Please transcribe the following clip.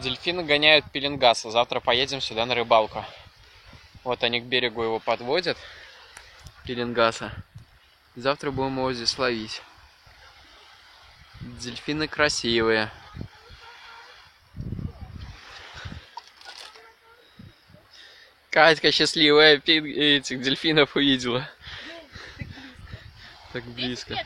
Дельфины гоняют пеленгаса. Завтра поедем сюда на рыбалку. Вот они к берегу его подводят, пеленгаса. Завтра будем его здесь ловить. Дельфины красивые. Катька счастливая этих дельфинов увидела. Так близко.